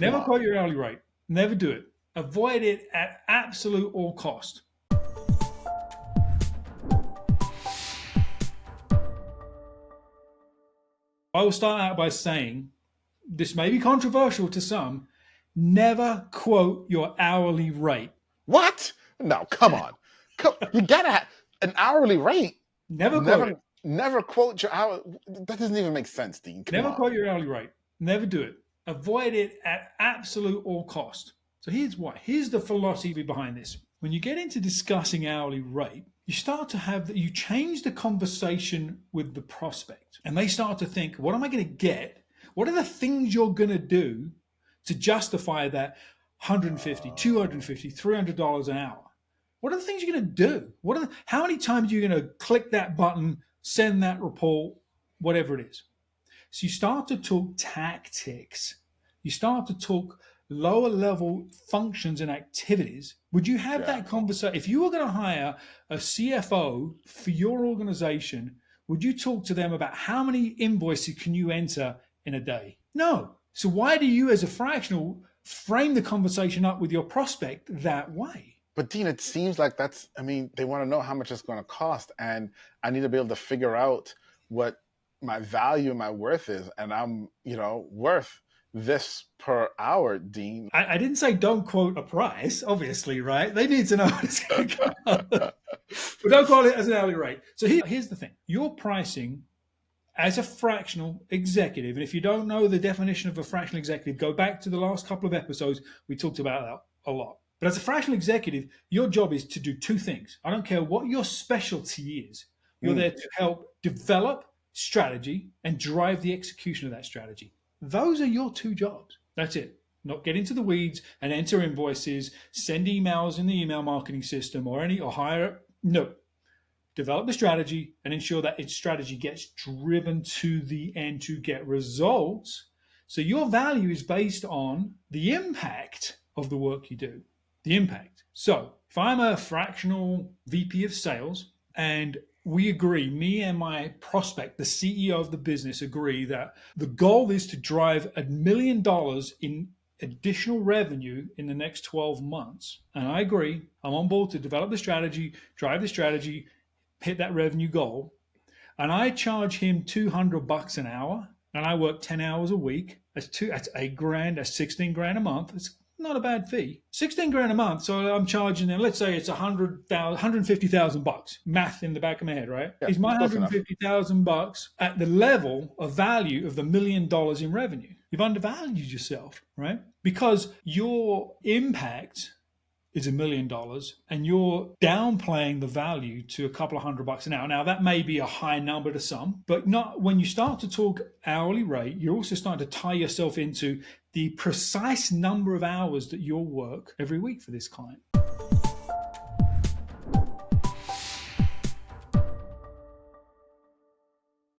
Come Never on. quote your hourly rate. Never do it. Avoid it at absolute all cost. I will start out by saying, this may be controversial to some, never quote your hourly rate. What? No, come on. You gotta have an hourly rate. Never quote it. Never quote your hour. That doesn't even make sense, Dean. Come Never on. quote your hourly rate. Never do it. Avoid it at absolute all cost. So here's why. Here's the philosophy behind this. When you get into discussing hourly rate, you change the conversation with the prospect, and they start to think, what am I going to get? What are the things you're going to do to justify that 150, 250, $300 an hour? What are the things you're going to do? How many times are you going to click that button, send that report, whatever it is? So you start to talk tactics. You start to talk lower level functions and activities. Would you have that conversation? If you were going to hire a CFO for your organization, would you talk to them about how many invoices can you enter in a day? No. So why do you as a fractional frame the conversation up with your prospect that way? But Dean, it seems like they want to know how much it's going to cost. And I need to be able to figure out what my value and my worth is. And I'm, worth this per hour, Dean. I didn't say don't quote a price, obviously, right? They need to know what it's going to cost. But don't quote it as an hourly rate. So here's the thing. Your pricing as a fractional executive, and if you don't know the definition of a fractional executive, go back to the last couple of episodes. We talked about that a lot. But as a fractional executive, your job is to do two things. I don't care what your specialty is. You're there to help develop strategy and drive the execution of that strategy. Those are your two jobs. That's it. Not get into the weeds and enter invoices, send emails in the email marketing system or hire. No. Develop the strategy and ensure that its strategy gets driven to the end to get results. So your value is based on the impact of the work you do. The impact. So if I'm a fractional VP of sales and we agree, me and my prospect, the CEO of the business, agree that the goal is to drive $1 million in additional revenue in the next 12 months. And I agree, I'm on board to develop the strategy, drive the strategy, hit that revenue goal. And I charge him $200 an hour and I work 10 hours a week. That's $8,000, that's 16 grand a month. It's not a bad fee. 16 grand a month. So I'm charging them, let's say it's $150,000. Math in the back of my head, right? Yeah, Is my $150,000 at the level of value of the $1 million in revenue? You've undervalued yourself, right? Because your impact is $1 million and you're downplaying the value to a couple of $100 an hour. Now, that may be a high number to some, but not when you start to talk hourly rate, you're also starting to tie yourself into the precise number of hours that you'll work every week for this client.